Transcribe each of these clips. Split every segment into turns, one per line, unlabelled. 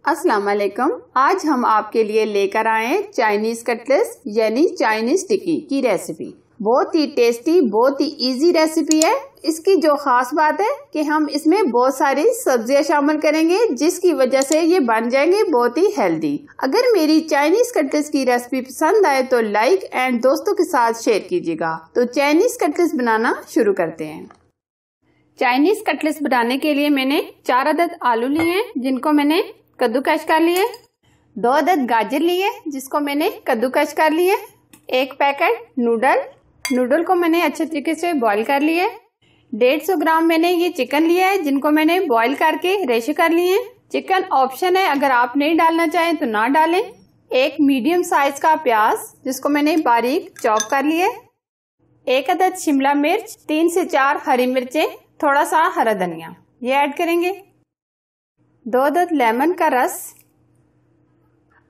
अस्सलाम वालेकुम। आज हम आपके लिए लेकर आए चाइनीज कटलेट्स यानी चाइनीज टिक्की की रेसिपी। बहुत ही टेस्टी, बहुत ही इजी रेसिपी है। इसकी जो खास बात है कि हम इसमें बहुत सारी सब्जियां शामिल करेंगे, जिसकी वजह से ये बन जाएंगे बहुत ही हेल्दी। अगर मेरी चाइनीज कटलेट्स की रेसिपी पसंद आए तो लाइक एंड दोस्तों के साथ शेयर कीजिएगा। तो चाइनीज कटलेट्स बनाना शुरू करते हैं। चाइनीज कटलेट्स बनाने के लिए मैंने 4 अदद आलू लिए हैं, जिनको मैंने कद्दूकस कर लिए। 2 अदद गाजर लिए, जिसको मैंने कद्दूकस कर लिए। 1 पैकेट नूडल को मैंने अच्छे तरीके से बॉईल कर लिए। 150 ग्राम मैंने ये चिकन लिया है, जिनको मैंने बॉईल करके रेशो कर लिए। चिकन ऑप्शन है, अगर आप नहीं डालना चाहें तो ना डालें। 1 मीडियम साइज का प्याज, जिसको मैंने बारीक चॉप कर लिए। 1 अदद शिमला मिर्च, 3 से 4 हरी मिर्चें, थोड़ा सा हरा धनिया ये ऐड करेंगे। 2 अदद लेमन का रस।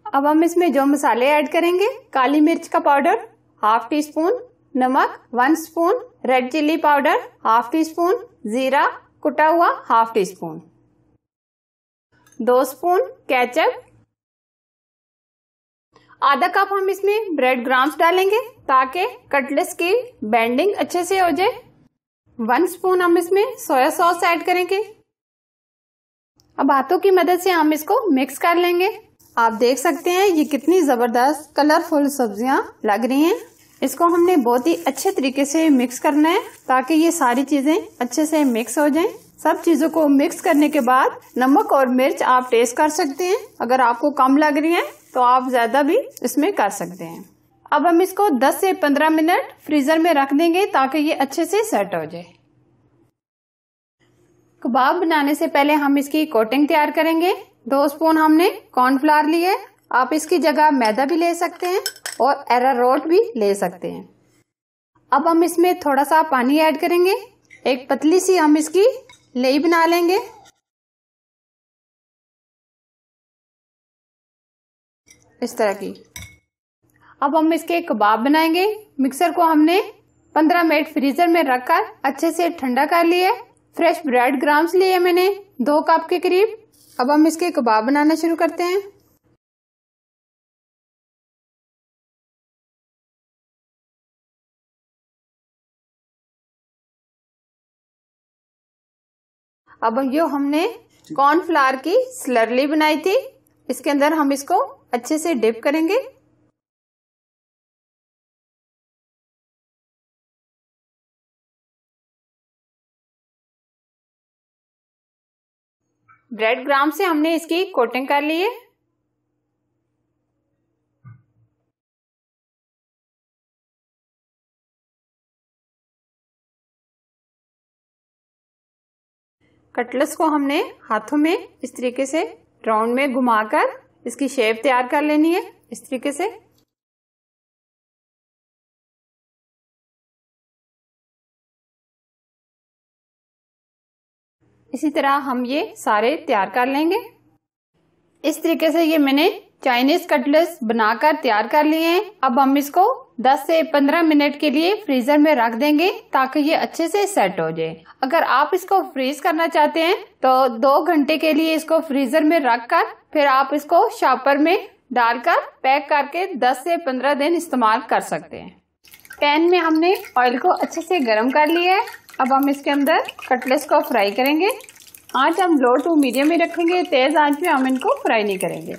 अब हम इसमें जो मसाले ऐड करेंगे, काली मिर्च का पाउडर ½ टी स्पून, नमक 1 spoon, red chilli powder ½ tea spoon, जीरा कुटा हुआ ½ टी स्पून, 2 स्पून केचप। आधा कप हम इसमें ब्रेड क्रम्स डालेंगे ताकि कटलेट्स की बेंडिंग अच्छे से हो जाए। 1 स्पून हम इसमें सोया सॉस ऐड करेंगे। अब हाथों की मदद से हम इसको मिक्स कर लेंगे। आप देख सकते हैं ये कितनी जबरदस्त कलरफुल सब्जियां लग रही हैं। इसको हमने बहुत ही अच्छे तरीके से मिक्स करना है ताकि ये सारी चीजें अच्छे से मिक्स हो जाएं। सब चीजों को मिक्स करने के बाद नमक और मिर्च आप टेस्ट कर सकते हैं। अगर आपको कम लग रही है तो आप ज्यादा भी इसमें कर सकते हैं। अब हम इसको 10 से 15 मिनट फ्रीजर में रख देंगे ताकि ये अच्छे से सेट हो जाए। कबाब बनाने से पहले हम इसकी कोटिंग तैयार करेंगे। 2 स्पून हमने कॉर्नफ्लावर लिए। आप इसकी जगह मैदा भी ले सकते हैं और अरारोट भी ले सकते हैं। अब हम इसमें थोड़ा सा पानी ऐड करेंगे। एक पतली सी हम इसकी लेई बना लेंगे। इस तरह की। अब हम इसके कबाब बनाएंगे। मिक्सर को हमने 15 मिनट फ्रीजर में रखकर अच्छे से ठंडा कर लिया। फ्रेश ब्रेड क्रम्स लिए मैंने 2 कप के करीब। अब हम इसके कबाब बनाना शुरू करते हैं। अब जो हमने कॉर्नफ्लावर की स्लरली बनाई थी, इसके अंदर हम इसको अच्छे से डिप करेंगे। ब्रेड क्रम्ब से हमने इसकी कोटिंग कर ली है। कटलेट्स को हमने हाथों में इस तरीके से राउंड में घुमाकर इसकी शेप तैयार कर लेनी है, इस तरीके से। इसी तरह हम ये सारे तैयार कर लेंगे। इस तरीके से ये मैंने चाइनीज कटलेट्स बनाकर तैयार कर लिए हैं। अब हम इसको 10 से 15 मिनट के लिए फ्रीजर में रख देंगे ताकि ये अच्छे से सेट हो जाए। अगर आप इसको फ्रीज करना चाहते हैं तो 2 घंटे के लिए इसको फ्रीजर में रखकर फिर आप इसको शॉपर में डालकर पैक करके 10 से 15 दिन इस्तेमाल कर सकते हैं। पैन में हमने ऑयल को अच्छे से गर्म कर लिया है। अब हम इसके अंदर कटलेट्स को फ्राई करेंगे। आंच हम लो टू मीडियम में रखेंगे, तेज आंच में हम इनको फ्राई नहीं करेंगे।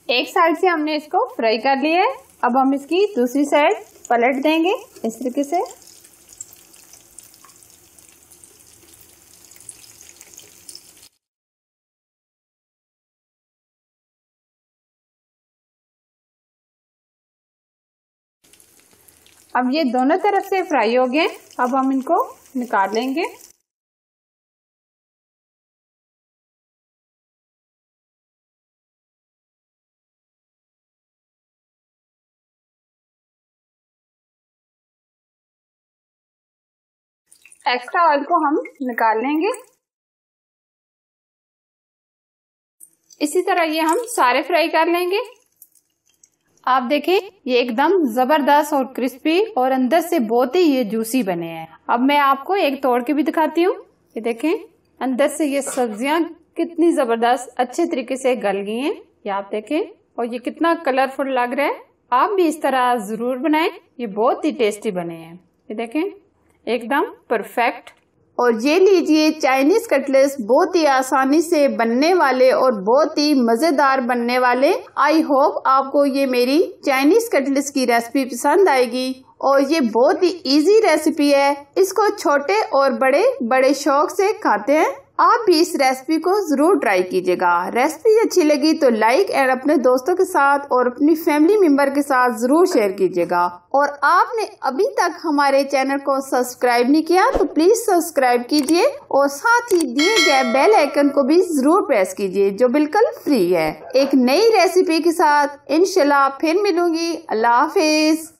एक साइड से हमने इसको फ्राई कर लिया है। अब हम इसकी दूसरी साइड पलट देंगे इस तरीके से। अब ये दोनों तरफ से फ्राई हो गए। अब हम इनको निकाल लेंगे। एक्स्ट्रा ऑयल को हम निकाल लेंगे। इसी तरह ये हम सारे फ्राई कर लेंगे। आप देखें ये एकदम जबरदस्त और क्रिस्पी और अंदर से बहुत ही ये जूसी बने हैं। अब मैं आपको एक तोड़ के भी दिखाती हूँ। ये देखें अंदर से ये सब्जियां कितनी जबरदस्त अच्छे तरीके से गल गई हैं। ये आप देखें और ये कितना कलरफुल लग रहा है। आप भी इस तरह जरूर बनाएं, ये बहुत ही टेस्टी बने हैं। ये देखें एकदम परफेक्ट। और ये लीजिए चाइनीज कटलेट्स बहुत ही आसानी से बनने वाले और बहुत ही मजेदार बनने वाले। आई होप आपको ये मेरी चाइनीज कटलेट्स की रेसिपी पसंद आएगी और ये बहुत ही इजी रेसिपी है। इसको छोटे और बड़े शौक से खाते हैं। आप भी इस रेसिपी को जरूर ट्राई कीजिएगा। रेसिपी अच्छी लगी तो लाइक एंड अपने दोस्तों के साथ और अपनी फैमिली मेंबर के साथ जरूर शेयर कीजिएगा। और आपने अभी तक हमारे चैनल को सब्सक्राइब नहीं किया तो प्लीज सब्सक्राइब कीजिए और साथ ही दिए गए बेल आइकन को भी जरूर प्रेस कीजिए जो बिल्कुल फ्री है। एक नई रेसिपी के साथ इंशाल्लाह फिर मिलूंगी। अल्लाह हाफिज।